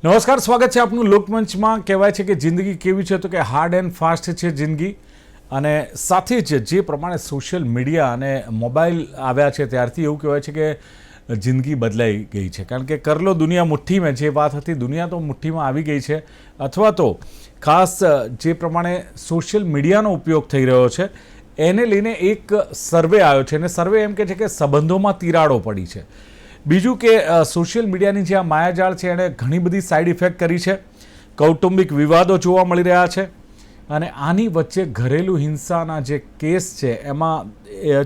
નમસ્કાર, સ્વાગત છે આપનું લોકમંચમાં. કહેવાય છે કે જિંદગી કેવી છે તો કે હાર્ડ એન્ડ ફાસ્ટ છે જિંદગી. અને સાથે જ જે પ્રમાણે સોશિયલ મીડિયા અને મોબાઈલ આવ્યા છે ત્યારથી એવું કહેવાય છે કે જિંદગી બદલાઈ ગઈ છે. કારણ કે કર લો દુનિયા મુઠ્ઠીમાં જે વાત હતી, દુનિયા તો મુઠ્ઠીમાં આવી ગઈ છે. અથવા તો ખાસ જે પ્રમાણે સોશિયલ મીડિયાનો ઉપયોગ થઈ રહ્યો છે એને લઈને એક સર્વે આવ્યો છે અને સર્વે એમ કહે છે કે સંબંધોમાં તિરાડો પડી છે. બીજું કે સોશિયલ મીડિયાની જે આ માયાજાળ છે એણે ઘણી બધી સાઈડ ઇફેક્ટ કરી છે. કૌટુંબિક વિવાદો જોવા મળી રહ્યા છે અને આની વચ્ચે ઘરેલું હિંસાના જે કેસ છે એમાં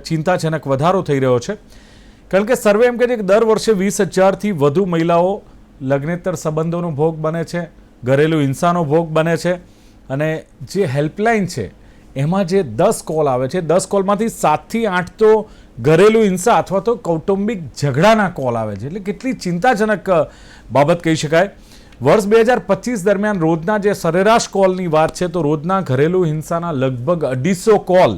ચિંતાજનક વધારો થઈ રહ્યો છે. કારણ કે સર્વે એમ કહે છે કે દર વર્ષે 20,000થી વધુ મહિલાઓ લગ્નેતર સંબંધોનો ભોગ બને છે, ઘરેલું હિંસાનો ભોગ બને છે. અને જે હેલ્પલાઇન છે એમાં જે 10 કોલ આવે છે, 10 કોલમાંથી 7થી 8 તો ઘરેલું હિંસા અથવા તો કૌટુંબિક ઝઘડાના કોલ આવે છે. એટલે કેટલી ચિંતાજનક બાબત કહી શકાય. વર્ષ 2025 દરમિયાન રોજના જે સરેરાશ કોલની વાત છે તો રોજના ઘરેલું હિંસાના લગભગ 250 કોલ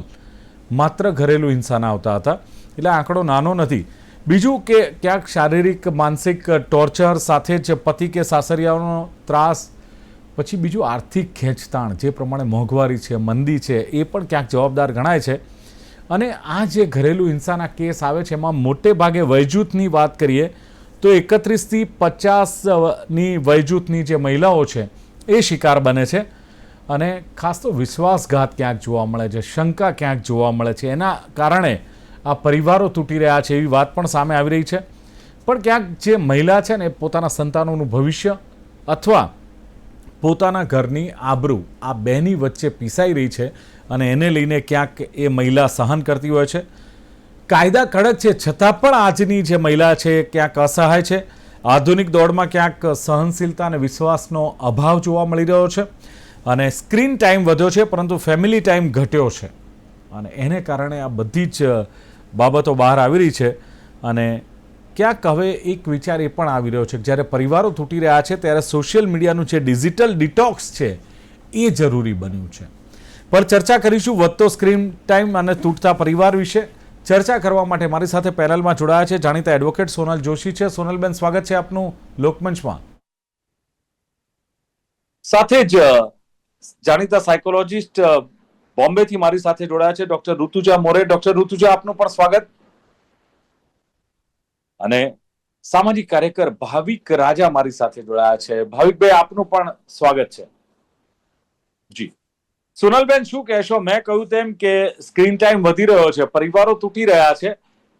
માત્ર ઘરેલું હિંસાના આવતા હતા. એટલે આંકડો નાનો નથી. બીજું કે ક્યાંક શારીરિક માનસિક ટોર્ચર સાથે જ પતિ કે સાસરિયાઓનો ત્રાસ, પછી બીજું આર્થિક ખેંચતાણ, જે પ્રમાણે મોંઘવારી છે, મંદી છે, એ પણ ક્યાંક જવાબદાર ગણાય છે. અને આ જે ઘરેલું હિંસાના કેસ આવે છે એમાં મોટે ભાગે વયજૂથની વાત કરીએ તો 31થી 50ની વયજૂથની જે મહિલાઓ છે એ શિકાર બને છે. અને ખાસ તો વિશ્વાસઘાત ક્યાંક જોવા મળે છે, શંકા ક્યાંક જોવા મળે છે. એના કારણે આ પરિવારો તૂટી રહ્યા છે એવી વાત પણ સામે આવી રહી છે. પણ ક્યાંક જે મહિલા છે ને પોતાના સંતાનોનું ભવિષ્ય અથવા પોતાના ઘરની આબરૂ આ બેની વચ્ચે પીસાઈ રહી છે અને એને લઈને ક્યાંક એ મહિલા સહન કરતી હોય છે. કાયદા કડક છે છતાં પણ આજની જે મહિલા છે ક્યાંક અસહાય છે. આધુનિક દોડમાં ક્યાંક સહનશીલતા અને વિશ્વાસનો અભાવ જોવા મળી રહ્યો છે. અને સ્ક્રીન ટાઈમ વધ્યો છે પરંતુ ફેમિલી ટાઈમ ઘટ્યો છે. અને એને કારણે આ બધી જ બાબતો બહાર આવી રહી છે. અને ક્યાંક હવે એક વિચાર એ પણ આવી રહ્યો છે કે જ્યારે પરિવારો તૂટી રહ્યા છે ત્યારે સોશિયલ મીડિયાનું જે ડિજિટલ ડિટોક્સ છે એ જરૂરી બન્યું છે. પર ચર્ચા કરીશું વધતો સ્ક્રીન ટાઈમ અને તૂટતા પરિવાર વિશે. ચર્ચા કરવા માટે મારી સાથે પેનલમાં જોડાયા છે જાણીતા એડવોકેટ સોનલ જોશી છે. સોનલબેન, સ્વાગત છે આપનું લોકમંચમાં. સાથે જ જાણીતા સાયકોલોજીસ્ટ બોમ્બેથી મારી સાથે જોડાયા છે ડોક્ટર ઋતુજા મોરે. ડોક્ટર ઋતુજા, આપનું પણ સ્વાગત. અને સામાજિક કાર્યકર ભાવિક રાજા મારી સાથે જોડાયા છે. ભાવિકભાઈ, આપનું પણ સ્વાગત છે. જી સોનલબેન, શું કહેશો? મેં કહ્યું તેમ કે સ્ક્રીન ટાઈમ વધી રહ્યો છે, પરિવારો તૂટી રહ્યા છે,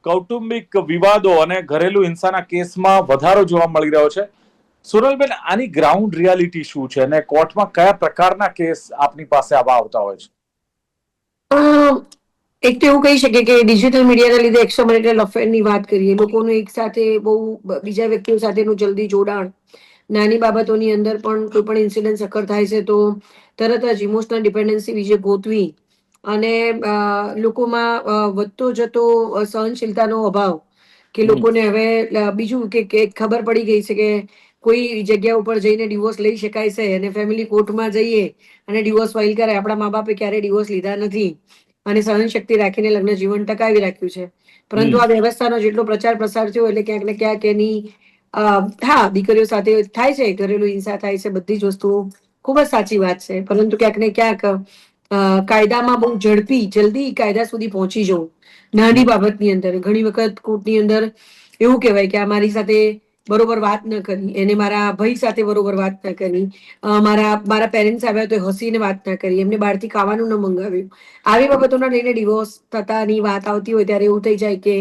કૌટુંબિક વિવાદો અને ઘરેલું હિંસાના કેસમાં વધારો જોવા મળી રહ્યો છે. સોનલબેન, આની ગ્રાઉન્ડ રિયાલિટી શું છે અને કોર્ટમાં કયા પ્રકારના કેસ આપની પાસે આવા આવતા હોય છે? એક તો એવું કહી શકીએ કે ડિજિટલ મીડિયાના લીધે એક્સ્ટ્રામેરિટલ અફેરની વાત કરીએ, લોકોનું એક સાથે બહુ બીજા વ્યક્તિઓ સાથેનું જલ્દી જોડાણ, નાની બાબતોની અંદર પણ કોઈ પણ ઇન્સિડન્સ અકર થાય છે તો તરત જ ઇમોશનલ ડિપેન્ડન્સી વિશે ગોતવી અને લોકોમાં વધતો જતો સહનશીલતાનો અભાવ કે લોકોને હવે બીજું કે ખબર પડી ગઈ છે કે કોઈ જગ્યા ઉપર જઈને ડિવોર્સ લઈ શકાય છે અને ફેમિલી કોર્ટમાં જઈએ અને ડિવોર્સ ફાઇલ કરે. આપણા મા બાપે ક્યારેય ડિવોર્સ લીધા નથી અને સહનશક્તિ રાખીને લગ્ન જીવન ટકાવી રાખ્યું છે. પરંતુ આ વ્યવસ્થાનો જેટલો પ્રચાર પ્રસાર થયો એટલે ક્યાંક ને ક્યાંક એની હા, દીકરીઓ સાથે થાય છે, ઘરેલું હિંસા થાય છે, બધી જ વસ્તુઓ ખૂબ જ સાચી વાત છે. પરંતુ ક્યાંક ને ક્યાંક કાયદામાં બહુ જલ્દી કાયદા સુધી પહોંચી જવું નાની બાબતની અંદર, ઘણી વખત કોર્ટની અંદર એવું કહેવાય કે આ મારી સાથે બરોબર વાત ન કરી, એને મારા ભાઈ સાથે બરોબર વાત ન કરી, મારા પેરેન્ટ્સ આવ્યા તો હસીને વાત ન કરી, એમને બહારથી ખાવાનું ન મંગાવ્યું. આવી બાબતોના લઈને ડિવોર્સ થતાની વાત આવતી હોય ત્યારે એવું થઈ જાય કે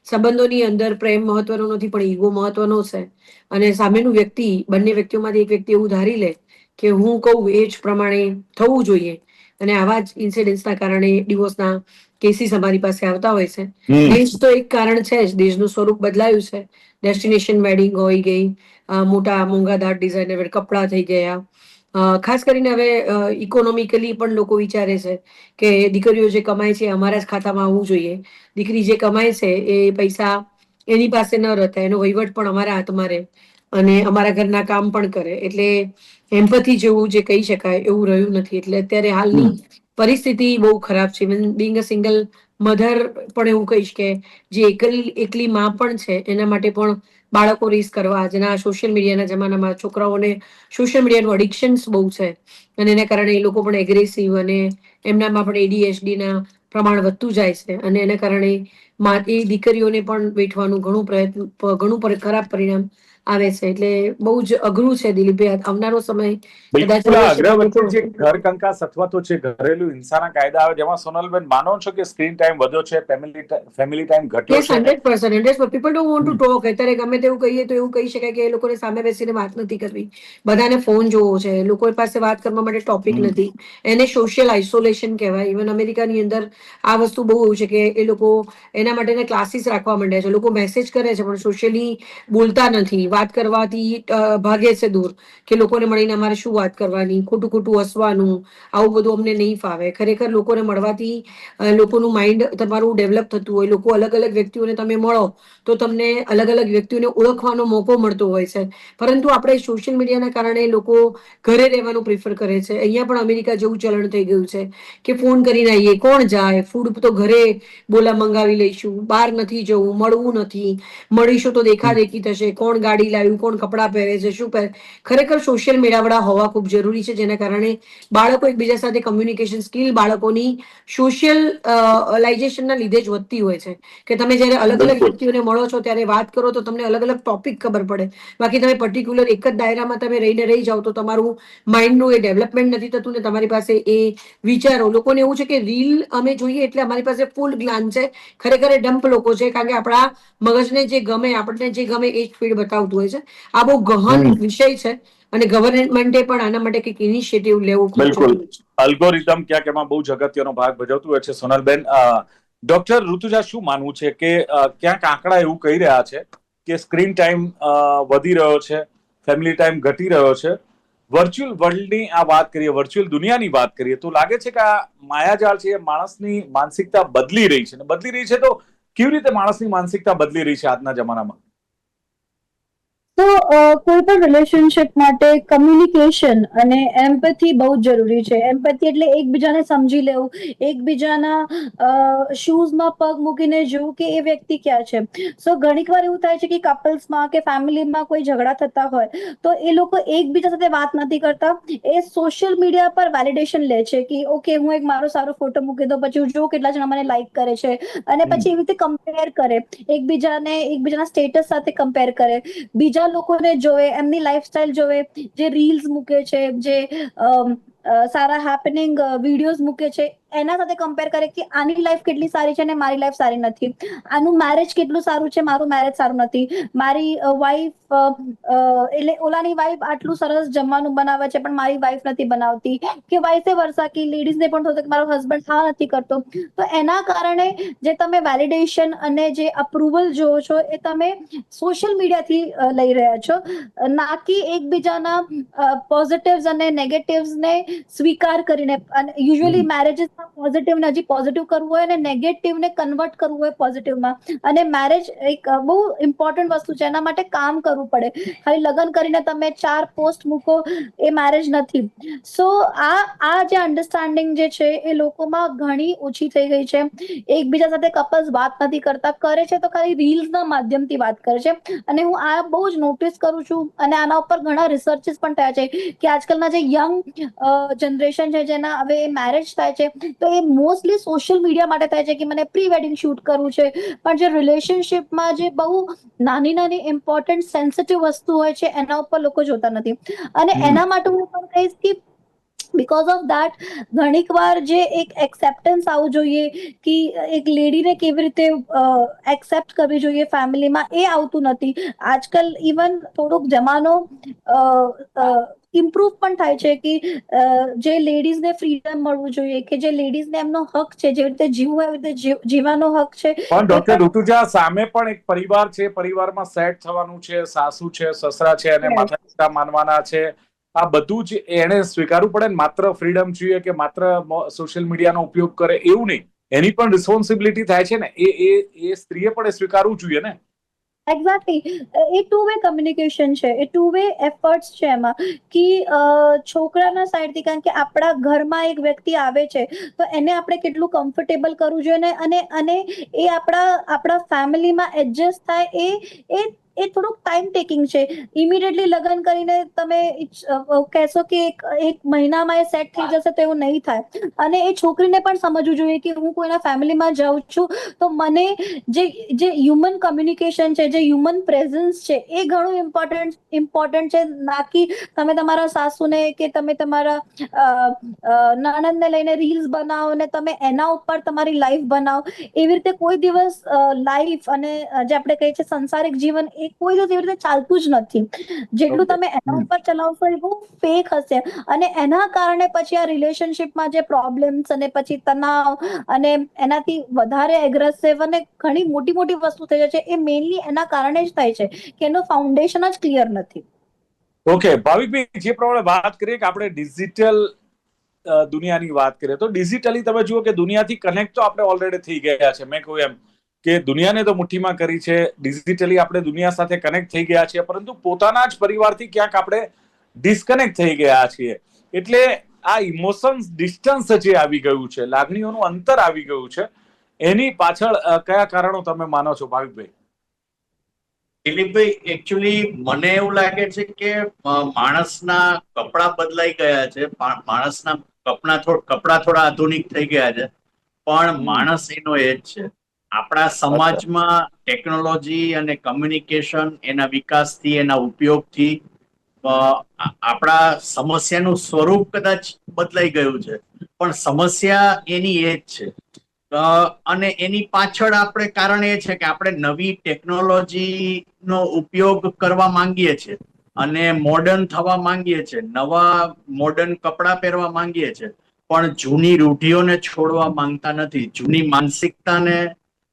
સંબંધોની અંદર પ્રેમ મહત્વનો નથી પણ ઈગો મહત્વનો છે. અને સામેનું વ્યક્તિ, બંને વ્યક્તિઓમાંથી એક વ્યક્તિ એવું ધારી લે કે હું કહું એ જ પ્રમાણે થવું જોઈએ. અને આવા જ ઇન્સિડન્ટ્સના કારણે ડિવોર્સના કેસીસ અમારી પાસે આવતા હોય છે. દેશ તો એક કારણ છે જ, દેશનું સ્વરૂપ બદલાયું છે. ડેસ્ટિનેશન વેડિંગ હોઈ ગઈ, મોટા મોંઘાદાટ ડિઝાઇનર કપડાં થઈ ગયા. ખાસ કરીને હવે ઇકોનોમિકલી પણ લોકો વિચારે છે કે દીકરીઓ જે કમાય છે અમારા જ ખાતામાં આવવું જોઈએ. દીકરી જે કમાય છે એ પૈસા એની પાસે ન રહેતા, એનો વહીવટ પણ અમારા હાથમાં રહે અને અમારા ઘરના કામ પણ કરે. એટલે એમ્પથી જેવું જે કહી શકાય એવું રહ્યું નથી. એટલે અત્યારે હાલની પરિસ્થિતિ બહુ ખરાબ છે. બીંગ અ સિંગલ મધર પણ એવું કહીશ કે જે એકલી માં પણ છે એના માટે પણ બાળકો રેસ કરવા આજના સોશિયલ મીડિયાના જમાનામાં છોકરાઓને સોશિયલ મીડિયાનું અડિક્શન્સ બહુ છે અને એના કારણે એ લોકો પણ એગ્રેસિવ અને એમનામાં પણ ADHD ના પ્રમાણ વધતું જાય છે અને એના કારણે એ દીકરીઓને પણ વેઠવાનું ઘણું ખરાબ પરિણામ આવે છે. એટલે બહુ જ અઘરું છે દિલીપભાઈ. આવનારો સમય કદાચ બિલકુલ. આ રહેશે અગ્ર તો વચ્ચે જે લોકો ઘર કંકાસ અથવા તો જે ઘરેલું હિંસાના કાયદા આવે જેમાં સોનલબેન માનો છો કે સ્ક્રીન ટાઈમ વધ્યો છે, ફેમિલી ટાઈમ ઘટ્યો યસ, છે? 100%. People don't want to talk. અત્યારે ગમે તેવું કહીએ તો એવું કહી શકાય કે એ લોકોને સામે બેસીને વાત નથી કરવી, બધાને ફોન જોવો છે, લોકો પાસે વાત કરવા માટે ટોપિક નથી. એને સોશિયલ આઇસોલેશન કહેવાય. ઇવન અમેરિકાની અંદર આ વસ્તુ બહુ એવું છે કે એ લોકો એના માટેના ક્લાસીસ રાખવા માંડ્યા છે. લોકો મેસેજ કરે છે પણ સોશિયલી બોલતા નથી, વાત કરવાથી ભાગે છે દૂર કે લોકોને મળીને અમારે શું વાત કરવાની, ખોટું ખોટું હસવાનું, આવું બધું અમને નહીં ફાવે. ખરેખર લોકોને મળવાથી લોકોનું માઇન્ડ તમારું ડેવલપ થતું હોય. લોકો અલગ અલગ વ્યક્તિઓને તમે મળો તો તમને અલગ અલગ વ્યક્તિઓને ઓળખવાનો મોકો મળતો હોય છે. પરંતુ આપણે સોશિયલ મીડિયાના કારણે લોકો ઘરે રહેવાનું પ્રિફર કરે છે. અહીંયા પણ અમેરિકા જેવું ચલણ થઈ ગયું છે કે ફોન કરીને આવીએ, કોણ જાય, ફૂડ તો ઘરે બોલા મંગાવી લઈશું, બહાર નથી જવું, મળવું નથી, મળીશું તો દેખાદેખી થશે, કોણ ગાડી લાવ્યું, કોણ કપડાં પહેરે છે, શું પહેરે. ખરેખર સોશિયલ મીડિયાવાળા હોવા ખૂબ જરૂરી છે જેના કારણે બાળકો એકબીજા સાથે કમ્યુનિકેશન સ્કિલ બાળકોની સોશિયલ લાઇઝેશનના લીધે જ વધતી હોય છે કે તમે જ્યારે અલગ અલગ બિલકુલ. વ્યક્તિઓને મળો છો ત્યારે વાત કરો તો તમને અલગ અલગ ટોપિક ખબર પડે. બાકી તમે પર્ટિક્યુલર એક જ દાયરામાં તમે રહીને રહી જાઓ તો તમારું માઇન્ડનું એ ડેવલપમેન્ટ નથી થતું ને તમારી પાસે એ વિચારો. લોકોને એવું છે કે રીલ અમે જોઈએ એટલે અમારી પાસે ફૂલ જ્ઞાન છે. ખરેખર એ ડમ્પ લોકો છે કારણ કે આપણા મગજને જે ગમે, આપણને જે ગમે એ જ ફીડ બતાવતું હોય છે. આ બહુ ગહન વિષય છે અને ગવર્મેન્ટે પણ આના માટે કંઈક ઇનિશિયેટિવ લેવું ખૂબ બિલકુલ. જરૂરી છે. અલ્ગોરિધમ ક્યાંક એમાં બહુ જ અગત્યનો ભાગ ભજવતું હોય છે. સોનલબેન, ડોક્ટર ઋતુજા, શું માનવું છે કે ક્યાંક આંકડા એવું કહી રહ્યા છે કે સ્ક્રીન ટાઈમ વધી રહ્યો છે, ફેમિલી ટાઈમ ઘટી રહ્યો છે. વર્ચ્યુઅલ વર્લ્ડની આ વાત કરીએ, વર્ચ્યુઅલ દુનિયાની વાત કરીએ તો લાગે છે કે આ માયાજાળ છે એ માણસની માનસિકતા બદલી રહી છે. બદલી રહી છે તો કેવી રીતે માણસની માનસિકતા બદલી રહી છે આજના જમાનામાં? તો કોઈ પણ રિલેશનશિપ માટે કમ્યુનિકેશન અને એમ્પથી બહુ જ જરૂરી છે. એમ્પથી એટલે એકબીજાને સમજી લેવું, એકબીજાના શૂઝમાં પગ મૂકીને જોવું કે એ વ્યક્તિ ક્યાં છે. સો ઘણીક વાર એવું થાય છે કે કપલ્સમાં કે ફેમિલીમાં કોઈ ઝઘડા થતા હોય તો એ લોકો એકબીજા સાથે વાત નથી કરતા. એ સોશિયલ મીડિયા પર વેલિડેશન લે છે કે ઓકે, હું એક મારો સારો ફોટો મૂકી દઉં, પછી હું જોઉં કેટલા જણા મને લાઈક કરે છે અને પછી એવી રીતે કમ્પેર કરે, એકબીજાના સ્ટેટસ સાથે કમ્પેર કરે, બીજા લોકોને જોવે, એમની લાઈફસ્ટાઈલ જોવે, જે રીલ્સ મૂકે છે, જે સારા હેપનિંગ વિડીયોઝ મૂકે છે, એના સાથે કમ્પેર કરે કે આની લાઈફ કેટલી સારી છે અને મારી લાઈફ સારી નથી, આનું મેરેજ કેટલું સારું છે, મારું મેરેજ સારું નથી, મારી વાઈફ એટલે ઓલાની વાઈફ આટલું સરસ જમવાનું બનાવે છે પણ મારી વાઈફ નથી બનાવતી, કે વાઈસે વર્સા કે લેડીઝને પણ થતું કે મારો હસબન્ડ આ નથી કરતો. તો એના કારણે જે તમે વેલિડેશન અને જે અપ્રુવલ જોવો છો એ તમે સોશિયલ મીડિયાથી લઈ રહ્યા છો, ના કે એકબીજાના પોઝિટિવ્સ અને નેગેટિવ્સને સ્વીકાર કરીને. અને યુઝ્યુઅલી મેરેજીસમાં પોઝિટિવને હજી પોઝિટિવ કરવું હોય અને નેગેટિવને કન્વર્ટ કરવું હોય પોઝિટિવમાં. અને મેરેજ એક બહુ ઇમ્પોર્ટન્ટ વસ્તુ છે, એના માટે કામ કરવું પડે. ખાલી લગ્ન કરીને તમે 4 પોસ્ટ મૂકો એ મેરેજ નથી. સો આ જે અન્ડરસ્ટેન્ડિંગ જે છે એ લોકોમાં ઘણી ઓછી થઈ ગઈ છે. એકબીજા સાથે કપલ્સ વાત નથી કરતા, કરે છે તો ખાલી રીલ્સના માધ્યમથી વાત કરે છે. અને હું આ બહુ જ નોટિસ કરું છું અને આના ઉપર ઘણા રિસર્ચિસ પણ થયા છે કે આજકાલના જે યંગ જનરેશન છે જેના હવે મેરેજ થાય છે તો એ મોસ્ટલી સોશિયલ મીડિયા માટે થાય છે કે મને પ્રી વેડિંગ શૂટ કરવું છે. પણ જે રિલેશનશિપમાં જે બહુ નાની નાની ઇમ્પોર્ટન્ટ સેન્સિટિવ વસ્તુ હોય છે એના ઉપર લોકો જોતા નથી. અને એના માટે હું પણ કહીશ કે બીકોઝ ઓફ દેટ ઘણીક વાર જે એક એક્સેપ્ટન્સ આવવું જોઈએ કે એક લેડીને કેવી રીતે એક્સેપ્ટ કરવી જોઈએ ફેમિલીમાં, એ આવતું નથી. આજકાલ ઇવન થોડોક જમાનો ઇમ્પ્રુવ પણ થાય છે કે જે લેડીઝને ફ્રીડમ મળવું જોઈએ, કે જે લેડીઝને એમનો હક છે, જેવી રીતે જીવવું હોય એવી રીતે જીવવાનો હક છે. પણ એ ડોક્ટર પણ ઋતુજા, સામે પણ એક પરિવાર છે, પરિવારમાં સેટ થવાનું છે, સાસુ છે, સસરા છે અને માતા પિતા માનવાના છે. આ બધું જ એને સ્વીકારવું પડે ને? માત્ર ફ્રીડમ જોઈએ કે માત્ર સોશિયલ મીડિયાનો ઉપયોગ કરે એવું નહીં, એની પણ રિસ્પોન્સિબિલિટી થાય છે ને, એ સ્ત્રીએ પણ સ્વીકારવું જોઈએ ને. એક્ઝેક્ટલી, એ ટુ વે કમ્યુનિકેશન છે, એ ટુ વે એફર્ટ્સ છે એમાં, કે છોકરાના સાઈડથી, કારણ કે આપણા ઘરમાં એક વ્યક્તિ આવે છે તો એને આપણે કેટલું કમ્ફર્ટેબલ કરવું જોઈએ, અને એ આપણા ફેમિલીમાં એડજસ્ટ થાય, એ થોડુંક ટાઈમ ટેકિંગ છે. ઇમિડિયેટલી લગ્ન કરીને તમે કહેશો કે એક મહિનામાં એ સેટ થઈ જશે, તો એવું નહીં થાય. અને એ છોકરીને પણ સમજવું જોઈએ કે હું કોઈના ફેમિલીમાં જાઉં છું તો મને જે હ્યુમન કમ્યુનિકેશન છે, જે હ્યુમન પ્રેઝન્સ છે, એ ઘણું ઇમ્પોર્ટન્ટ છે. ના કે તમે તમારા સાસુને કે તમે તમારા નણંદને લઈને રીલ્સ બનાવો અને તમે એના ઉપર તમારી લાઈફ બનાવો. એવી રીતે કોઈ દિવસ લાઈફ અને જે આપણે કહીએ છીએ સંસારિક જીવન, એ કોઈ દિવસ એવી રીતે ચાલતું જ નથી. જેટલું તમે એના ઉપર ચલાવશો એ બહુ ફેક હશે, અને એના કારણે પછી આ રિલેશનશિપમાં જે પ્રોબ્લેમ્સ અને પછી તણાવ અને એનાથી વધારે એગ્રેસિવ અને ઘણી મોટી મોટી વસ્તુ થઈ જાય છે, એ મેઇનલી એના કારણે જ થાય છે કે એનું ફાઉન્ડેશન જ ક્લિયર નથી. ઓકે ભાવિકભાઈ, જે પ્રમાણે વાત કરીએ કે આપણે ડિજિટલ દુનિયાની વાત કરીએ તો ડિજિટલી તમે જુઓ કે દુનિયાથી કનેક્ટ તો આપણે ઓલરેડી થઈ ગયા છે. મેં કહ્યું એમ કે દુનિયાને તો મુઠ્ઠીમાં કરી છે, ડિજિટલી આપણે દુનિયા સાથે કનેક્ટ થઈ ગયા છીએ, પરંતુ પોતાના જ પરિવારથી ક્યાંક આપણે ડિસ્કનેક્ટ થઈ ગયા છીએ. એટલે આ ઇમોશન્સ ડિસ્ટન્સ જે આવી ગયું છે, લાગણીઓનું અંતર આવી ગયું છે, એની પાછળ કયા કારણો તમે માનો છો ભાવિકભાઈ? દિલીપભાઈ, એકચ્યુઅલી મને એવું લાગે છે કે માણસના કપડા બદલાઈ ગયા છે, માણસના કપડા થોડા આધુનિક થઈ ગયા છે, પણ માણસ એનો એ જ છે. આપણા સમાજમાં ટેકનોલોજી અને કમ્યુનિકેશન, એના વિકાસથી, એના ઉપયોગથી આપણા સમસ્યાનું સ્વરૂપ કદાચ બદલાઈ ગયું છે, પણ સમસ્યા એની એ જ છે. અને એની પાછળ આપણે કારણ એ છે કે આપણે નવી ટેકનોલોજી નો ઉપયોગ કરવા માંગીએ છીએ અને મોડર્ન થવા માંગીએ છીએ, નવા મોડર્ન કપડા પહેરવા માંગીએ છીએ, પણ જૂની રૂઢિઓને છોડવા માંગતા નથી, જૂની માનસિકતાને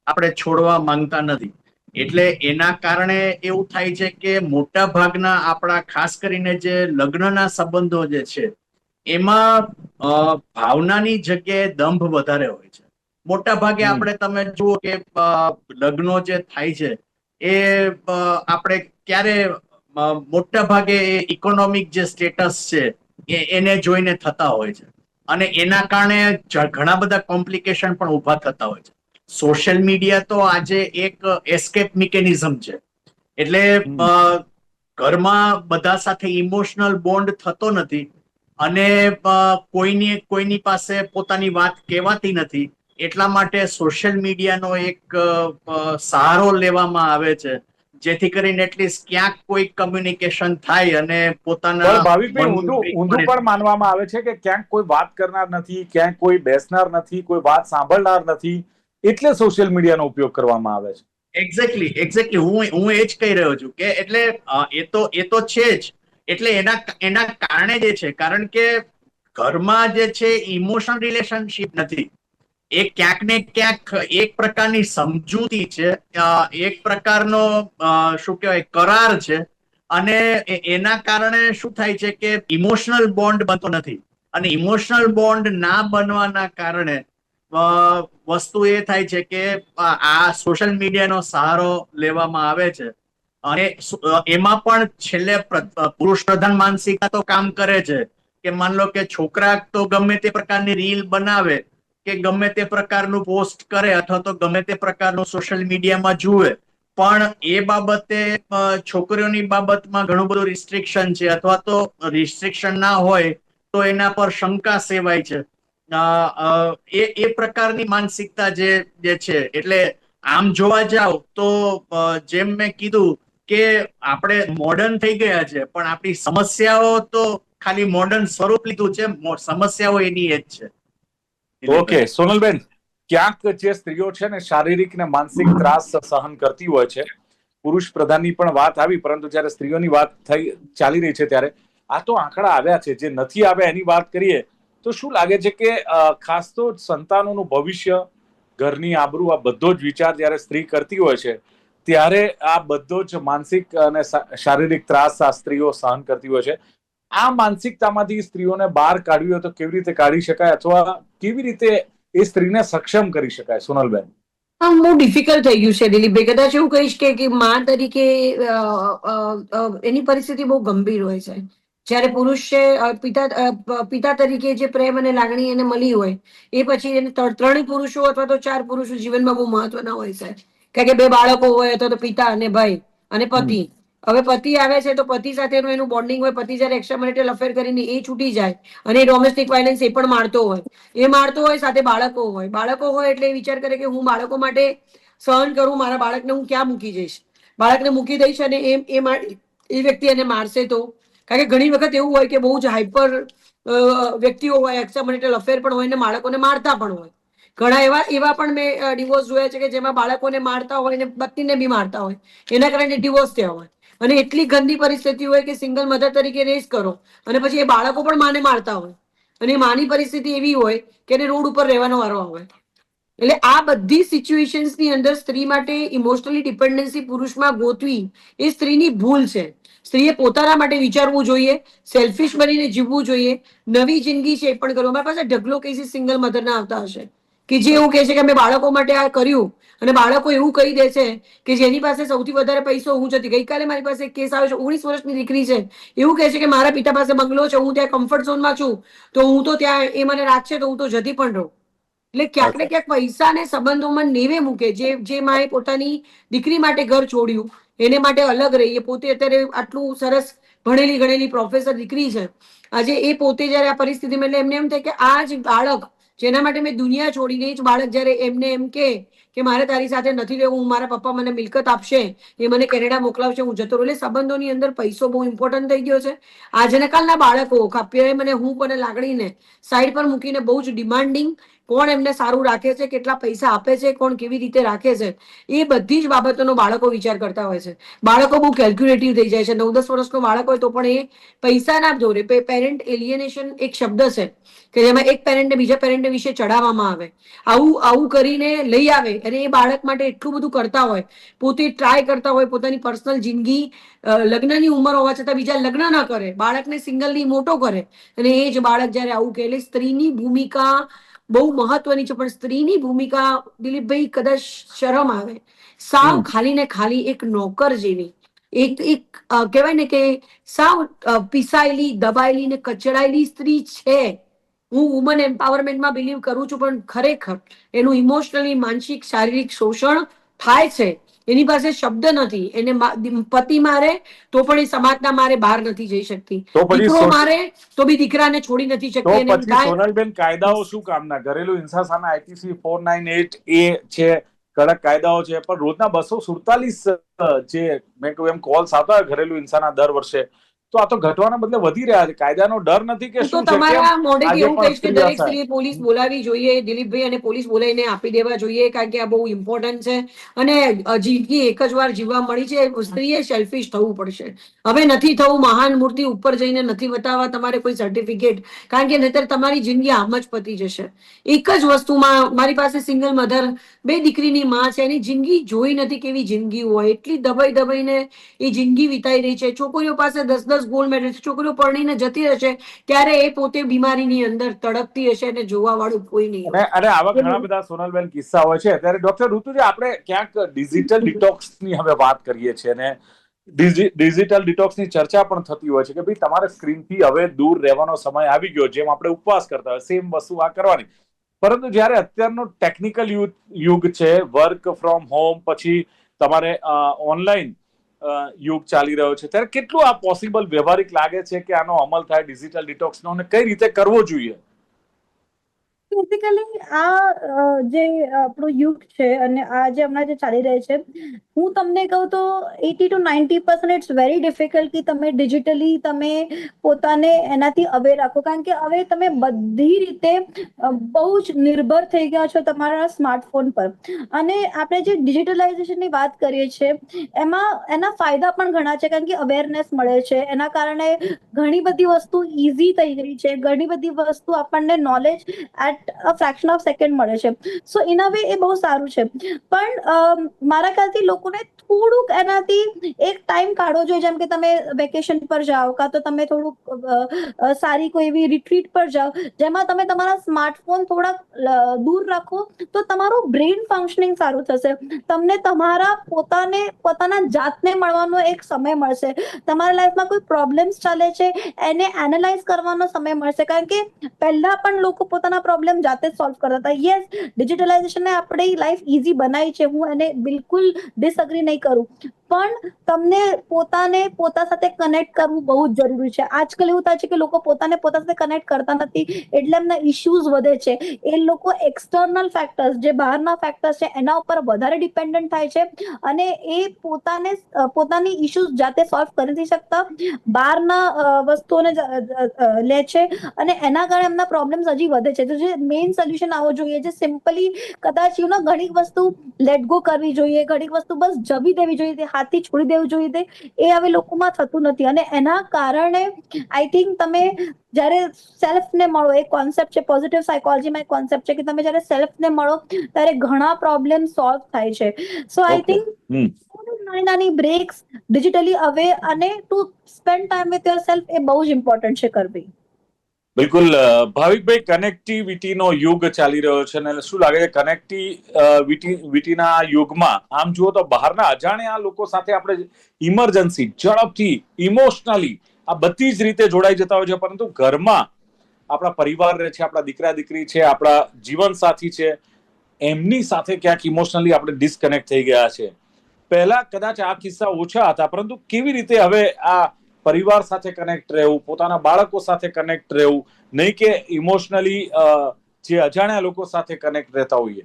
આપણે છોડવા માંગતા નથી. એટલે એના કારણે એવું થાય છે કે મોટા ભાગના આપણા ખાસ કરીને જે લગ્નના સંબંધો જે છે, એમાં ભાવનાની જગ્યાએ દંભ વધારે હોય છે. મોટા ભાગે આપણે તમે જુઓ કે લગ્નો જે થાય છે એ આપણે ક્યારે મોટા ભાગે ઇકોનોમિક જે સ્ટેટસ છે એને જોઈને થતા હોય છે, અને એના કારણે ઘણા બધા કોમ્પ્લિકેશન પણ ઉભા થતા હોય છે. સોશિયલ મીડિયા તો આજે એક એસ્કેપ મિકેનિઝમ છે. એટલે ઘરમાં બધા સાથે ઇમોશનલ બોન્ડ થતો નથી, અને કોઈની પાસે પોતાની વાત કહેવાતી નથી. એટલા માટે સોશિયલ મીડિયાનો એક સહારો લેવામાં આવે છે, જેથી કરીને એટલીસ્ટ ક્યાંક કોઈ કમ્યુનિકેશન થાય અને પોતાના પણ ભાવિકભાઈ, ઊંધું પણ માનવામાં આવે છે કે ક્યાંક કોઈ વાત કરનાર નથી, ક્યાંક કોઈ બેસનાર નથી, કોઈ વાત સાંભળનાર નથી, એટલે સોશિયલ મીડિયાનો ઉપયોગ કરવામાં આવે છે. એક્ઝેક્ટલી હું એ જ કહી રહ્યો છું કે એટલે એ તો છે જ. એટલે એના કારણે જે છે, કારણ કે ઘરમાં જે છે ઇમોશનલ રિલેશનશિપ નથી, એ ક્યાંક ને ક્યાંક એક પ્રકારની સમજૂતી છે, એક પ્રકારનો શું કહેવાય કરાર છે, અને એના કારણે શું થાય છે કે ઇમોશનલ બોન્ડ બનતો નથી, અને ઇમોશનલ બોન્ડ ના બનવાના કારણે વસ્તુ એ થાય છે કે આ સોશિયલ મીડિયાનો સહારો લેવામાં આવે છે, અને એમાં પણ છેલ્લે પુરુષ પ્રધાન માનસિકતા તો કામ કરે છે કે માન લો કે છોકરા તો ગમે તે પ્રકારની રીલ બનાવે કે ગમે તે પ્રકારનું પોસ્ટ કરે અથવા તો ગમે તે પ્રકારનું સોશિયલ મીડિયામાં જુએ, પણ એ બાબતે છોકરીઓની બાબતમાં ઘણું બધું રિસ્ટ્રિક્શન છે, અથવા તો રિસ્ટ્રિક્શન ના હોય તો એના પર શંકા સેવાય છે. એ પ્રકારની માનસિકતા જે છે. એટલે આમ જોવા જાવ તો જેમ મેં કીધું કે આપણે મોડર્ન થઈ ગયા છે, પણ આપણી સમસ્યાઓ તો ખાલી મોડર્ન સ્વરૂપ લીધું છે, સમસ્યાઓ એની એ જ છે. ઓકે સોનલબેન, ક્યાંક જે સ્ત્રીઓ છે ને શારીરિક ને માનસિક ત્રાસ સહન કરતી હોય છે, પુરુષ પ્રધાનની પણ વાત આવી, પરંતુ જ્યારે સ્ત્રીઓની વાત ચાલી રહી છે ત્યારે આ તો આંકડા આવ્યા છે. જે નથી આવ્યા એની વાત કરીએ તો શું લાગે છે કે ખાસ તો સંતાનોનું ભવિષ્ય, ઘરની આબરૂ, આ બધો જ વિચાર જ્યારે સ્ત્રી કરતી હોય છે ત્યારે આ બધો જ માનસિક અને શારીરિક ત્રાસ આ સ્ત્રીઓ સહન કરતી હોય છે. આ માનસિકતામાંથી સ્ત્રીઓને બહાર કાઢવી હોય તો કેવી રીતે કાઢી શકાય, અથવા કેવી રીતે એ સ્ત્રીને સક્ષમ કરી શકાય સોનલબેન? બહુ ડિફિકલ્ટ થઈ ગયું છે દિલીપભાઈ. કદાચ એવું કહીશ કે માં તરીકે એની પરિસ્થિતિ બહુ ગંભીર હોય છે. જ્યારે પુરુષ છે પિતા તરીકે જે પ્રેમ અને લાગણી એને મળી હોય એ પછી એને ત્રણેય પુરુષો અથવા તો 4 પુરુષો જીવનમાં બહુ મહત્વના હોય છે. કારણ કે 2 બાળકો હોય અથવા તો પિતા અને ભાઈ અને પતિ. હવે પતિ આવે છે તો પતિ સાથેનું એનું બોન્ડિંગ હોય. પતિ જયારે એક્સ્ટ્રા મેરિટલ અફેર કરીને એ છૂટી જાય અને ડોમેસ્ટિક વાયલન્સ એ પણ મારતો હોય, સાથે બાળકો હોય. બાળકો હોય એટલે એ વિચાર કરે કે હું બાળકો માટે સહન કરું, મારા બાળકને હું ક્યાં મૂકી જઈશ, બાળકને મૂકી દઈશ અને એ વ્યક્તિ એને મારશે તો. કારણ કે ઘણી વખત એવું હોય કે બહુ જ હાઈપર વ્યક્તિઓ હોય, એક્સ્ટ્રા મેરિટલ અફેર પણ હોય ને બાળકોને મારતા પણ હોય. ઘણા એવા પણ મેં ડિવોર્સ જોયા છે કે જેમાં બાળકોને મારતા હોય ને પત્નીને બી મારતા હોય, એના કારણે ડિવોર્સ થયા હોય. અને એટલી ગંદી પરિસ્થિતિ હોય કે સિંગલ મધર તરીકે રેસ કરો અને પછી એ બાળકો પણ માને મારતા હોય અને માની પરિસ્થિતિ એવી હોય કે એને રોડ ઉપર રહેવાનો વારો આવે. એટલે આ બધી સિચ્યુએશન્સ ની અંદર સ્ત્રી માટે ઇમોશનલી ડિપેન્ડન્સી પુરુષમાં ગોતવી એ સ્ત્રીની ભૂલ છે. સ્ત્રીએ પોતાના માટે વિચારવું જોઈએ, સેલ્ફિશ બનીને જીવવું જોઈએ, નવી જિંદગી છે એ પણ કરવું. અમારી પાસે ઢગલો કેસીસ સિંગલ મધર ના આવતા હશે કે જે એવું કહે છે કે મેં બાળકો માટે આ કર્યું અને બાળકો એવું કહી દે છે કે જેની પાસે સૌથી વધારે પૈસો હું જ હતી. ગઈકાલે મારી પાસે એક કેસ આવ્યો છે, 19 વર્ષની દીકરી છે, એવું કહે છે કે મારા પિતા પાસે બંગલો છે, હું ત્યાં કમ્ફર્ટ ઝોનમાં છું, તો હું તો ત્યાં એ મને રાખશે તો હું તો જતી પણ રહું. એટલે ક્યાંક ને ક્યાંક પૈસા ને સંબંધોમાં નેવે મૂકે. જે માએ પોતાની દીકરી માટે ઘર છોડ્યું એને માટે અલગ રહી, એ પોતે અત્યારે આટલું સરસ ભણેલી ગણેલી પ્રોફેસર દીકરી છે, આજે એ પોતે જયારે આ પરિસ્થિતિમાં, એટલે એમને એમ થાય કે આ જ બાળક જેના માટે મેં દુનિયા છોડીને, એ જ બાળક જયારે એમને એમ કે મારે તારી સાથે નથી રહેવું, મારા પપ્પા મને મિલકત આપશે, એ મને કેનેડા મોકલાવશે, હું જતો રહું. એટલે સંબંધોની અંદર પૈસો બહુ ઇમ્પોર્ટન્ટ થઈ ગયો છે. આજના કાલના બાળકો પ્રેમ અને હૂંફ અને લાગણીને સાઈડ પર મૂકીને બહુ જ ડિમાન્ડિંગ, કોણ એમને સારું રાખે છે, કેટલા પૈસા આપે છે, કોણ કેવી રીતે રાખે છે, એ બધી જ બાબતોનો બાળકો વિચાર કરતા હોય છે. બાળકો બહુ કેલ્ક્યુલેટિવ થઈ જાય છે. 9-10 વર્ષનો બાળક હોય તો પણ એ પૈસા ના દોરે. પેરેન્ટ એલિયનેશન એક શબ્દ છે કે જેમાં એક પેરેન્ટને બીજા પેરેન્ટ વિશે ચડાવવામાં આવે, આવું કરીને લઈ આવે અને એ બાળક માટે એટલું બધું કરતા હોય, પોતે ટ્રાય કરતા હોય, પોતાની પર્સનલ જિંદગી, લગ્નની ઉંમર હોવા છતાં બીજા લગ્ન ના કરે, બાળકને સિંગલની મોટો કરે અને એ જ બાળક જયારે આવું કહે. એટલે સ્ત્રીની ભૂમિકા બહુ મહત્વની છે. પણ સ્ત્રીની ભૂમિકા દિલીપભાઈ કદાચ શરમ આવે, સાવ ખાલી ને ખાલી એક નોકર જેવી, એક કહેવાય ને કે સાવ પીસાયેલી, દબાયેલી ને કચડાયેલી સ્ત્રી છે. હું વુમન એમ્પાવરમેન્ટમાં બિલીવ કરું છું, પણ ખરેખર એનું ઇમોશનલી, માનસિક, શારીરિક શોષણ થાય છે. એની પાસે શબ્દ નથી. એને પતિ મારે તો પણ એ સમાજના મારે બહાર નથી જઈ શકતી. તો પછી દીકરો મારે તો બી દીકરાને છોડી નથી તો શકતી. એને એમ પછી થાય સોનલબેન, કાયદાઓ શું કામના? ઘરેલુ હિંસા સામે IPC 498 એ છે, કડક કાયદાઓ છે, પણ રોજના 247 જે મેં કહ્યું એમ કોલ્સ આવતા હોય ઘરેલુ હિંસાના દર વર્ષે, તો આ તો ઘટવાના બદલે વધી રહ્યા છે. કાયદાનો ડર નથી કે હું તો શું છે? કેમ તમારા મોઢેથી આજે એવું પણ કહીશ કે સ્ત્રી દરેક અસહાય? સ્ત્રીએ પોલીસ બોલાવી જોઈએ દિલીપભાઈ, અને પોલીસ બોલાવીને આપી દેવા જોઈએ. કારણ કે આ બહુ ઇમ્પોર્ટન્ટ છે અને જિંદગી એક જ વાર જીવવા મળી છે. સ્ત્રીએ સેલ્ફિશ થવું પડશે. હવે નથી થવું મહાન મૂર્તિ ઉપર જઈને નથી બતાવવા તમારે કોઈ સર્ટિફિકેટ, કારણ કે નહીતર તમારી જિંદગી આમ જ પતી જશે. એક જ વસ્તુમાં, મારી પાસે સિંગલ મધર, 2 દીકરીની માં છે, એની જિંદગી જોઈ નથી કેવી જિંદગી હોય. એટલી દબાઈ દબાઈને એ જિંદગી વિતાઈ રહી છે. છોકરીઓ પાસે 10-10 ગોલ્ડ મેડલ છે, છોકરીઓ પરણીને જતી રહેશે ત્યારે એ પોતે બીમારીની અંદર તડપતી હશે અને જોવા વાળું કોઈ નહીં હોય. અને આવા ઘણા બધા સોનલબેન કિસ્સા હોય છે. ત્યારે ડોક્ટર ઋતુજી, આપણે ક્યાંક ડિજિટલ ડિટોક્સની હવે વાત કરીએ છીએ અને ડિજિટલ ડિટોક્સની ચર્ચા પણ થતી હોય છે કે ભાઈ તમારે સ્ક્રીનથી હવે દૂર રહેવાનો સમય આવી ગયો. જેમ આપણે ઉપવાસ કરતા હોય સેમ વસ્તુ આ કરવાની. પરંતુ જ્યારે અત્યારનો ટેકનિકલ યુગ છે, વર્ક ફ્રોમ હોમ, પછી તમારે ઓનલાઈન યુગ ચાલી રહ્યો છે, ત્યારે કેટલું આ પોસિબલ, વ્યવહારિક લાગે છે કે આનો અમલ થાય ડિજિટલ ડિટોક્સનો, અને કઈ રીતે કરવો જોઈએ? બેઝિકલી આ જે આપણો યુગ છે અને આ જે હમણાં જે ચાલી રહી છે, હું તમને કહું તો 80 to 90% ઇટ્સ વેરી ડિફિકલ્ટ કે તમે ડિજિટલી તમે પોતાને એનાથી અવેર રાખો. કારણ કે હવે તમે બધી રીતે બહુ જ નિર્ભર થઈ ગયા છો તમારા સ્માર્ટફોન પર. અને આપણે જે ડિજિટલાઇઝેશનની વાત કરીએ છીએ એમાં એના ફાયદા પણ ઘણા છે. કારણ કે અવેરનેસ મળે છે, એના કારણે ઘણી બધી વસ્તુ ઈઝી થઈ ગઈ છે, ઘણી બધી વસ્તુ આપણને knowledge at at a fraction of second મળે છે. સો ઇન અ વે એ બહુ સારું છે. પણ મારા ખ્યાલથી લોકોને થોડુંક એનાથી એક ટાઈમ કાઢવો જોઈએ, જેમ કે તમે વેકેશન પર જાઓ કાં તો તમે થોડુંક સારી કોઈ એવી રિટ્રીટ પર જાઓ જેમાં તમે તમારા સ્માર્ટફોન થોડાક દૂર રાખો, તો તમારું બ્રેઇન ફંક્શનિંગ સારું થશે. તમને પોતાના જાતને મળવાનો એક સમય મળશે. તમારા લાઈફમાં કોઈ પ્રોબ્લેમ્સ ચાલે છે એને એનાલાઇઝ કરવાનો સમય મળશે, કારણ કે પહેલા પણ લોકો પોતાના પ્રોબ્લેમ જાતે જ સોલ્વ કરતા હતા. યસ, ડિજિટલાઇઝેશને આપણી લાઈફ ઈઝી બનાવી છે, હું એને બિલકુલ ડિસઅગ્રી નહીં કરું, પણ તમને પોતા સાથે કનેક્ટ કરવું બહુ જ જરૂરી છે. આજકાલ એવું થાય છે કે લોકો પોતા સાથે કનેક્ટ કરતા નથી, એટલે એમના ઇશ્યુઝ વધે છે. એ લોકો એક્સટર્નલ ફેક્ટર્સ, જે બહારના ફેક્ટર્સ છે એના ઉપર વધારે ડિપેન્ડન્ટ થાય છે, અને એ પોતાની ઇશ્યુઝ જાતે સોલ્વ કરી નથી શકતા, બહારના વસ્તુઓને લે છે, અને એના કારણે એમના પ્રોબ્લેમ્સ હજી વધે છે. તો જે મેઇન સોલ્યુશન આવવો જોઈએ, જે સિમ્પલી કદાચ ઘણી વસ્તુ લેટ ગો કરવી જોઈએ, ઘણી વસ્તુ બસ જવી દેવી જોઈએ, હાથથી છોડી દેવું જોઈએ, એ હવે લોકોમાં થતું નથી. અને એના કારણે આઈ થિંક તમે જ્યારે સેલ્ફને મળો, એક કોન્સેપ્ટ છે પોઝિટિવ સાયકોલોજીમાં, એક કોન્સેપ્ટ છે કે તમે જ્યારે સેલ્ફને મળો ત્યારે ઘણા પ્રોબ્લેમ સોલ્વ થાય છે. સો આઈ થિંક નાની બ્રેક્સ, ડિજિટલી અવે અને to spend time with yourself એ બહુ જ ઇમ્પોર્ટન્ટ છે કરવી. બિલકુલ ભાવિકભાઈ, કનેક્ટિવિટીનો યુગ ચાલી રહ્યો છે, અને શું લાગે છે કનેક્ટિવિટીના યુગમાં આમ જુઓ તો બહારના અજાણ્યા લોકો સાથે આપણે ઇમરજન્સી, ઝડપથી, ઇમોશનલી આ બધી જ રીતે જોડાઈ જતા હોય છે, પરંતુ ઘરમાં આપણા પરિવાર રહે છે, આપણા દીકરા દીકરી છે, આપણા જીવન સાથી છે, એમની સાથે ક્યાંક ઇમોશનલી આપણે ડિસ્કનેક્ટ થઈ ગયા છે. પહેલા કદાચ આ કિસ્સા ઓછા હતા, પરંતુ કેવી રીતે હવે આ પરિવાર સાથે કનેક્ટ રહેવું, પોતાના બાળકો સાથે કનેક્ટ રહેવું, નહીં કે ઇમોશનલી જે અજાણ્યા લોકો સાથે કનેક્ટ રહેતા હોઈએ?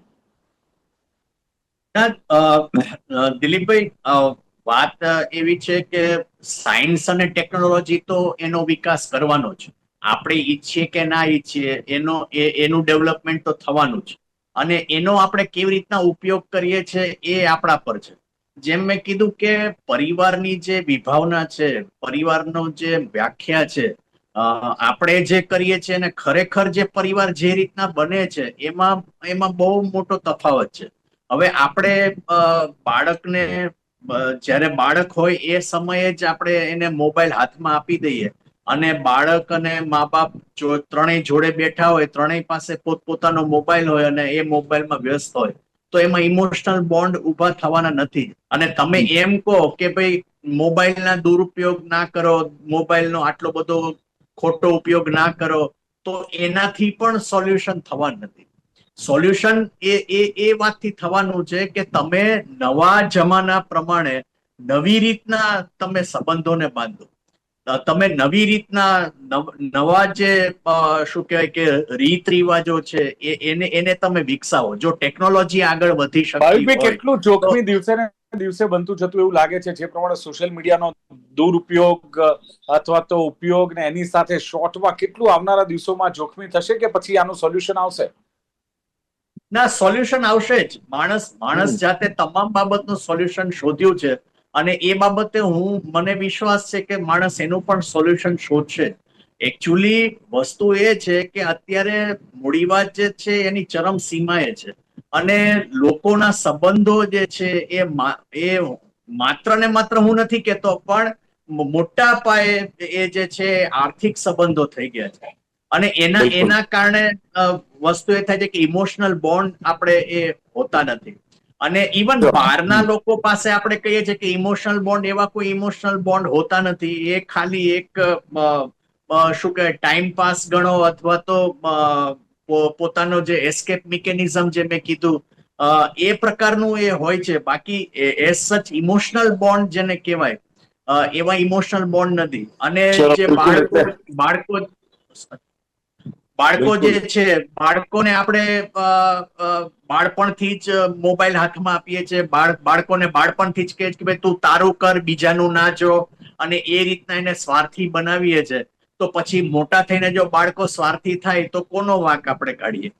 દિલીપભાઈ, વાત એવી છે કે સાયન્સ અને ટેકનોલોજી તો એનો વિકાસ કરવાનો છે. આપણે ઈચ્છીએ કે ના ઈચ્છીએ એનું ડેવલપમેન્ટ તો થવાનું જ, અને એનો આપણે કેવી રીતના ઉપયોગ કરીએ છીએ એ આપણા પર છે. જેમ મેં કીધું કે પરિવારની જે વિભાવના છે, પરિવારનો જે વ્યાખ્યા છે, આપણે જે કરીએ છીએ અને ખરેખર જે પરિવાર જે રીતના બને છે એમાં બહુ મોટો તફાવત છે. હવે આપણે બાળકને જ્યારે બાળક હોય એ સમયે જ આપણે એને મોબાઈલ હાથમાં આપી દઈએ, અને બાળક અને મા બાપ ત્રણેય જોડે બેઠા હોય, ત્રણેય પાસે પોતપોતાનો મોબાઈલ હોય અને એ મોબાઈલમાં વ્યસ્ત હોય, તો એમાં ઇમોશનલ બોન્ડ ઉભા થવાના નથી. અને તમે એમ કહો કે ભાઈ મોબાઈલના દુરુપયોગ ના કરો, મોબાઈલનો આટલો બધો ખોટો ઉપયોગ ના કરો, તો એનાથી પણ સોલ્યુશન થવાનું નથી. સોલ્યુશન એ વાતથી થવાનું છે કે તમે નવા જમાના પ્રમાણે નવી રીતના તમે સંબંધોને બાંધો, તમે નવી રીતના નવા જે શું કહેવાય કે રીત રિવાજો છે એને તમે વિકસાવો. જો ટેકનોલોજી આગળ વધી શકતી હોય, કેટલું જોખમી દિવસે ને દિવસે બનતું જતું એવું લાગે છે, જે પ્રમાણે સોશિયલ મીડિયાનો દુરુપયોગ અથવા તો ઉપયોગ ને એની સાથે શોર્ટમાં કેટલું આવનારા દિવસોમાં જોખમી થશે, કે પછી આનું સોલ્યુશન આવશે? ના, સોલ્યુશન આવશે જ. માણસ જાતે તમામ બાબતનું સોલ્યુશન શોધ્યું છે, અને એ બાબતે મને વિશ્વાસ છે કે માણસ એનું પણ સોલ્યુશન શોધશે. એકચ્યુઅલી વસ્તુ એ છે કે અત્યારે મૂડીવાદ જે છે એની ચરમ સીમાએ છે, અને લોકોના સંબંધો જે છે એ માત્ર ને માત્ર, હું નથી કહેતો, પણ મોટા પાયે એ જે છે આર્થિક સંબંધો થઈ ગયા છે. અને એના કારણે વસ્તુ એ થાય છે કે ઇમોશનલ બોન્ડ આપણે એ હોતા નથી. અને ઇવન બહારના લોકો પાસે આપણે કહીએ છીએ કે ઇમોશનલ બોન્ડ, એવા કોઈ ઇમોશનલ બોન્ડ હોતા નથી. એ ખાલી એક શું કહેવાય ટાઈમ પાસ ગણો, અથવા તો પોતાનો જે એસ્કેપ મિકેનિઝમ જે મેં કીધું એ પ્રકારનું એ હોય છે. બાકી એઝ સચ ઇમોશનલ બોન્ડ જેને કહેવાય એવા ઇમોશનલ બોન્ડ નથી. અને જે બાળકો જે છે, બાળકોને આપણે બાળપણથી જ મોબાઈલ હાથમાં આપીએ છીએ. બાળકોને બાળપણથી જ કહે છે કે ભાઈ તું તારું કર, બીજાનું ના જો, અને એ રીતના એને સ્વાર્થી બનાવીએ છીએ. તો પછી મોટા થઈને જો બાળકો સ્વાર્થી થાય તો કોનો વાંક આપણે કાઢીએ?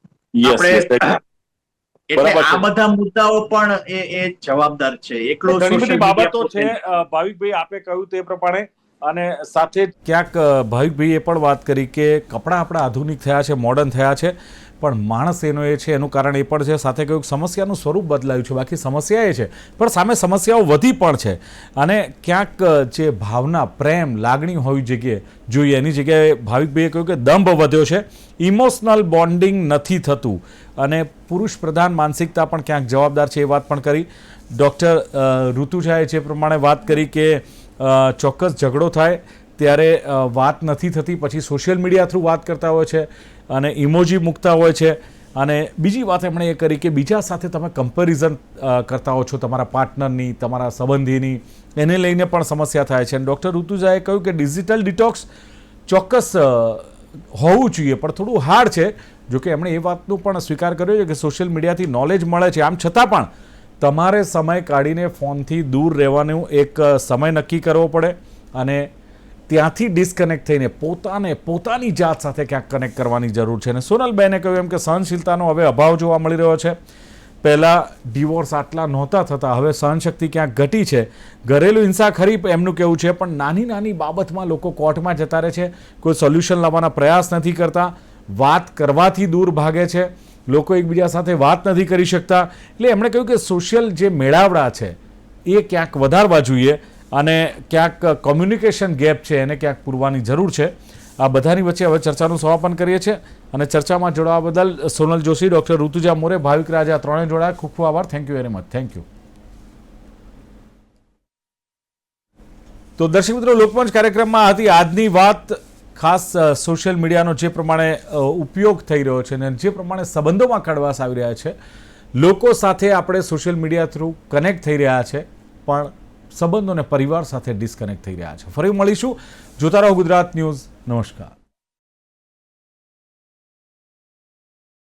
એટલે આ બધા મુદ્દાઓ પણ એ જવાબદાર છે. એકલો ઘણી બધી બાબતો છે સોશિયલ ભાવિકભાઈ, આપે કહ્યું તે પ્રમાણે. અને સાથે ક્યાંક ભાવિકભાઈએ પણ વાત કરી કે કપડાં આપણા આધુનિક થયા છે, મોડર્ન થયા છે, પણ માણસ એનો એ છે એનું કારણ એ પણ છે, સાથે કહ્યું સમસ્યાનું સ્વરૂપ બદલાયું છે, બાકી સમસ્યા એ છે પણ સામે સમસ્યાઓ વધી પણ છે. અને ક્યાંક જે ભાવના, પ્રેમ, લાગણી હોવી જોઈએ એની જગ્યાએ ભાવિકભાઈએ કહ્યું કે દંભ વધ્યો છે, ઇમોશનલ બોન્ડિંગ નથી થતું અને પુરુષ પ્રધાન માનસિકતા પણ ક્યાંક જવાબદાર છે એ વાત પણ કરી. ડૉક્ટર ઋતુજાએ જે પ્રમાણે વાત કરી કે ચોક્કસ ઝઘડો થાય ત્યારે વાત નથી થતી, પછી સોશિયલ મીડિયા થ્રુ વાત કરતા હોય છે અને ઇમોજી મૂકતા હોય છે. અને બીજી વાત એમણે એ કરી કે બીજા સાથે તમે કમ્પેરિઝન કરતા હો છો, તમારા પાર્ટનરની, તમારા સંબંધીની, એને લઈને પણ સમસ્યા થાય છે. અને ડૉક્ટર ઋતુજાએ કહ્યું કે ડિજિટલ ડિટોક્સ ચોક્કસ હોવું જોઈએ પણ થોડું હાર્ડ છે. જોકે એમણે એ વાતનો પણ સ્વીકાર કર્યો છે કે સોશિયલ મીડિયાથી નોલેજ મળે છે, આમ છતાં પણ તમારે સમય કાઢીને ફોનથી દૂર રહેવાનો એક સમય નક્કી કરવો પડે અને ત્યાંથી ડિસ્કનેક્ટ થઈને પોતાની જાત સાથે ક્યાંક કનેક્ટ કરવાની જરૂર છે. અને સોનલબેને કહ્યું એમ કે સહનશીલતાનો હવે અભાવ જોવા મળી રહ્યો છે. પહેલાં ડિવોર્સ આટલા નહોતા થતા, હવે સહનશક્તિ ક્યાંક ઘટી છે. ઘરેલું હિંસા ખરી એમનું કહેવું છે, પણ નાની બાબતમાં લોકો કોર્ટમાં જતા રહે છે, કોઈ સોલ્યુશન લાવવાના પ્રયાસ નથી કરતા, વાત કરવાથી દૂર ભાગે છે, લોકો એકબીજા સાથે વાત નથી કરી શકતા. એટલે એમણે કહ્યું કે સોશિયલ જે મેળાવડા છે એ ક્યાંક વધારવા જોઈએ અને ક્યાંક કોમ્યુનિકેશન ગેપ છે એને ક્યાંક પૂરવાની જરૂર છે. આ બધાની વચ્ચે હવે ચર્ચાનું સમાપન કરીએ છીએ અને ચર્ચામાં જોડાવા બદલ સોનલ જોશી, ડૉક્ટર ઋતુજા મોરે, ભાવિક રાજ આ ત્રણેય જોડાયા. ખૂબ ખૂબ આભાર. Thank you very much. Thank you. તો દર્શક મિત્રો, લોકમંચ કાર્યક્રમમાં હતી આજની વાત. ખાસ સોશિયલ મીડિયાનો જે પ્રમાણે ઉપયોગ થઈ રહ્યો છે અને જે પ્રમાણે સંબંધોમાં કડવાશ આવી રહ્યા છે, લોકો સાથે આપણે સોશિયલ મીડિયા થ્રુ કનેક્ટ થઈ રહ્યા છે પણ સંબંધોને પરિવાર સાથે ડિસ્કનેક્ટ થઈ રહ્યા છે. ફરી મળીશું. જોતા રહો ગુજરાત ન્યૂઝ. નમસ્કાર.